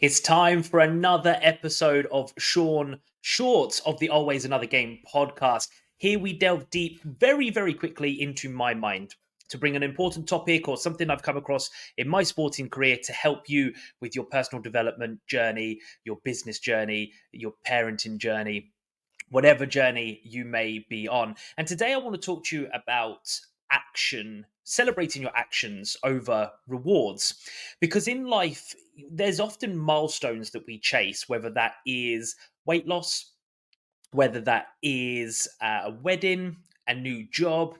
It's time for another episode of Shaun Shorts of the Always Another Game podcast. Here we delve deep very, very quickly into my mind to bring an important topic or something I've come across in my sporting career to help you with your personal development journey, your business journey, your parenting journey, whatever journey you may be on. And today I want to talk to you about action, celebrating your actions over rewards. Because in life, there's often milestones that we chase, whether that is weight loss, whether that is a wedding, a new job.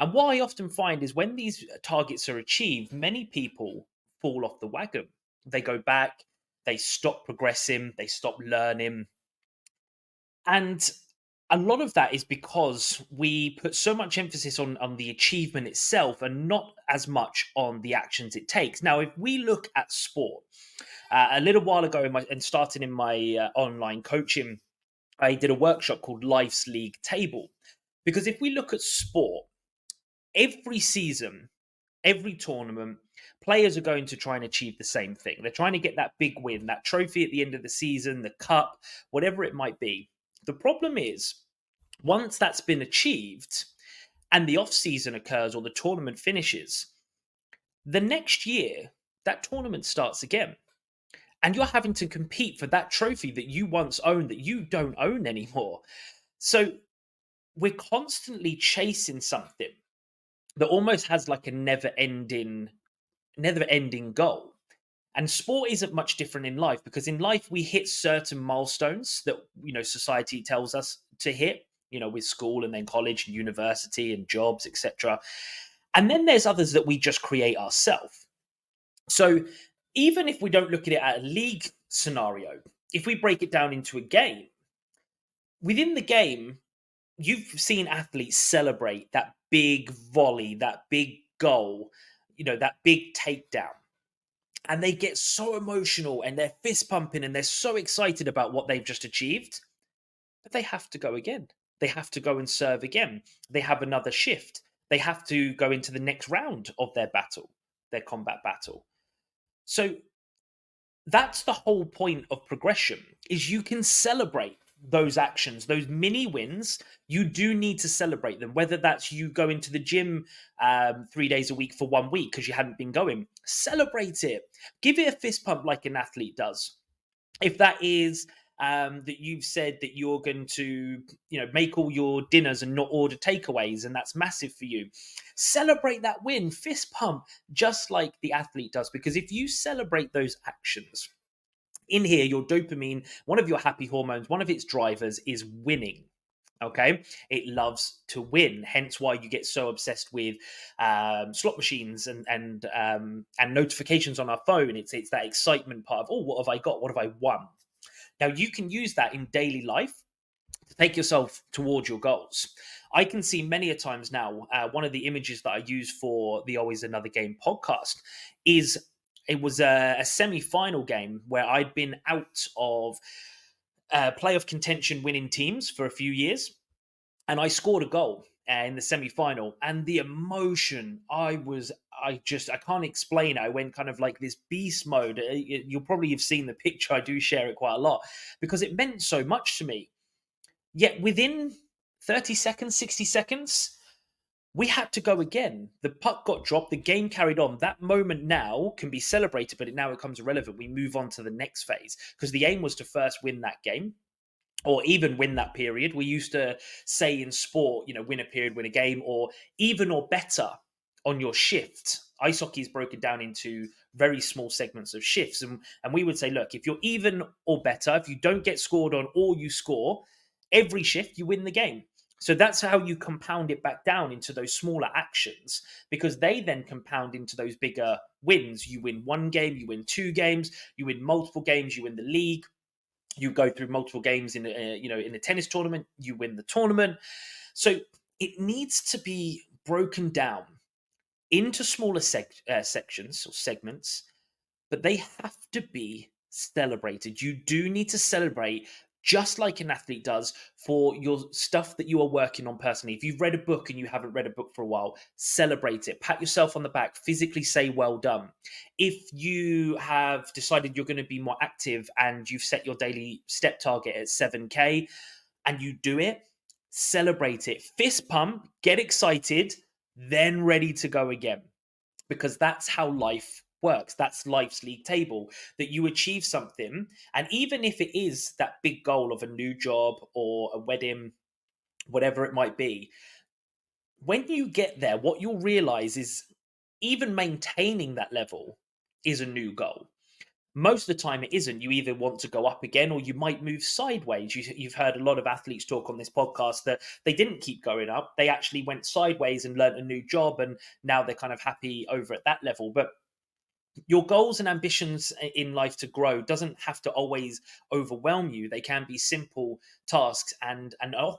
And what I often find is when these targets are achieved, many people fall off the wagon. They go back, they stop progressing, they stop learning, and a lot of that is because we put so much emphasis on the achievement itself and not as much on the actions it takes. Now, if we look at sport, a little while ago, and starting in my online coaching, I did a workshop called Life's League Table. Because if we look at sport, every season, every tournament, players are going to try and achieve the same thing. They're trying to get that big win, that trophy at the end of the season, the cup, whatever it might be. The problem is, once that's been achieved and the off season occurs or the tournament finishes, the next year that tournament starts again. And you're having to compete for that trophy that you once owned that you don't own anymore. So we're constantly chasing something that almost has like a never ending goal. And sport isn't much different in life, because in life we hit certain milestones that society tells us to hit, with school and then college and university and jobs, etc. And then there's others that we just create ourselves. So even if we don't look at it at a league scenario, if we break it down into a game, within the game, you've seen athletes celebrate that big volley, that big goal, that big takedown. And they get so emotional and they're fist pumping and they're so excited about what they've just achieved. But they have to go again. They have to go and serve again. They have another shift. They have to go into the next round of their battle, their combat battle. So that's the whole point of progression, is you can celebrate those actions, those mini wins. You do need to celebrate them, whether that's you going to the gym 3 days a week for 1 week because you hadn't been going. Celebrate it. Give it a fist pump like an athlete does. If that is that you've said that you're going to make all your dinners and not order takeaways, and that's massive for you, celebrate that win, fist pump, just like the athlete does. Because if you celebrate those actions, in here, your dopamine, one of your happy hormones, one of its drivers is winning. Okay, it loves to win. Hence, why you get so obsessed with slot machines and notifications on our phone. It's that excitement part of, oh, what have I got? What have I won? Now, you can use that in daily life to take yourself towards your goals. I can see many a times now. One of the images that I use for the Always Another Game podcast is, it was a semi-final game where I'd been out of playoff contention winning teams for a few years, and I scored a goal in the semi-final. And the emotion, I can't explain it. I went kind of like this beast mode. You'll probably have seen the picture. I do share it quite a lot because it meant so much to me. Yet within 30 seconds, 60 seconds, we had to go again. The puck got dropped. The game carried on. That moment now can be celebrated, but now it becomes irrelevant. We move on to the next phase, because the aim was to first win that game, or even win that period. We used to say in sport, win a period, win a game, or even or better on your shift. Ice hockey is broken down into very small segments of shifts. And we would say, look, if you're even or better, if you don't get scored on or you score, every shift you win the game. So that's how you compound it back down into those smaller actions, because they then compound into those bigger wins. You win one game, you win 2 games, you win multiple games, you win the league. You go through multiple games in a tennis tournament, you win the tournament. So it needs to be broken down into smaller sections or segments, but they have to be celebrated. You do need to celebrate just like an athlete does for your stuff that you are working on personally. If you've read a book and you haven't read a book for a while, celebrate it. Pat yourself on the back, physically say well done. If you have decided you're going to be more active and you've set your daily step target at 7K and you do it, celebrate it. Fist pump, get excited, then ready to go again. Because that's how life works. That's life's league table, that you achieve something. And even if it is that big goal of a new job or a wedding, whatever it might be, when you get there, what you'll realize is even maintaining that level is a new goal. Most of the time, it isn't. You either want to go up again or you might move sideways. You've heard a lot of athletes talk on this podcast that they didn't keep going up. They actually went sideways and learned a new job, and now they're kind of happy over at that level. But your goals and ambitions in life to grow doesn't have to always overwhelm you. They can be simple tasks, and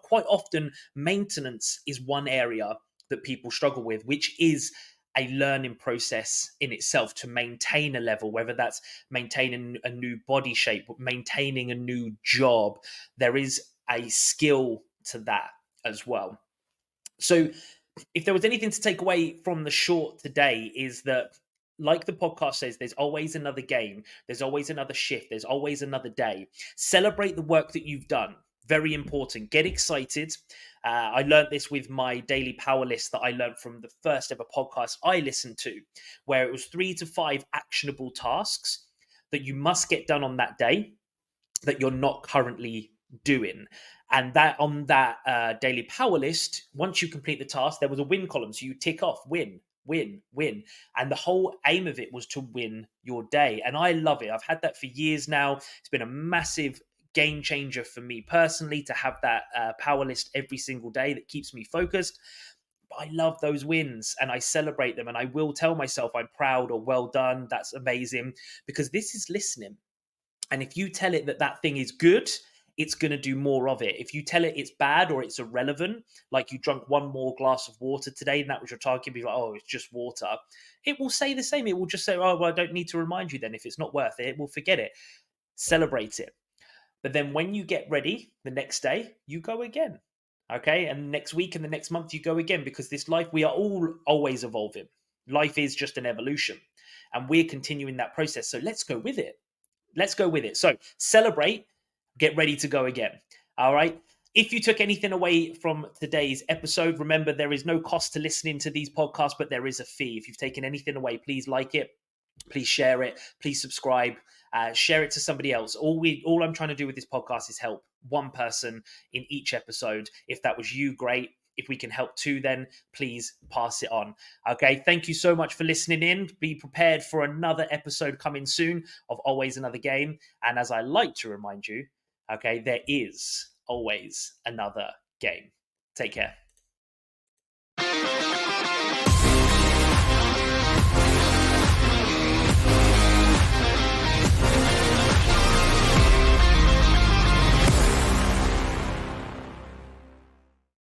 quite often maintenance is one area that people struggle with, which is a learning process in itself to maintain a level, whether that's maintaining a new body shape, maintaining a new job. There is a skill to that as well. So if there was anything to take away from the short today, is that, like the podcast says, there's always another game, there's always another shift, there's always another day. Celebrate the work that you've done. Very important. Get excited. I learned this with my daily power list that I learned from the first ever podcast I listened to, where it was 3 to 5 actionable tasks that you must get done on that day that you're not currently doing. And that on that daily power list, once you complete the task, there was a win column. So you tick off win, win, win. And the whole aim of it was to win your day. And I love it. I've had that for years now. It's been a massive game changer for me personally to have that power list every single day that keeps me focused. But I love those wins and I celebrate them. And I will tell myself I'm proud or well done. That's amazing, because this is listening. And if you tell it that that thing is good, it's going to do more of it. If you tell it it's bad or it's irrelevant, like you drunk one more glass of water today and that was your target, be like, oh, it's just water. It will say the same. It will just say, oh, well, I don't need to remind you then. If it's not worth it, we'll forget it. Celebrate it. But then when you get ready the next day, you go again. Okay. And next week and the next month, you go again, because this life, we are all always evolving. Life is just an evolution and we're continuing that process. So let's go with it. Let's go with it. So celebrate, get ready to go again. All right. If you took anything away from today's episode, remember there is no cost to listening to these podcasts, but there is a fee. If you've taken anything away, please like it, please share it, please subscribe, share it to somebody else. All I'm trying to do with this podcast is help one person in each episode. If that was you, great. If we can help too, then please pass it on. Okay, thank you so much for listening in. Be prepared for another episode coming soon of Always Another Game. And as I like to remind you, okay, there is always another game. Take care.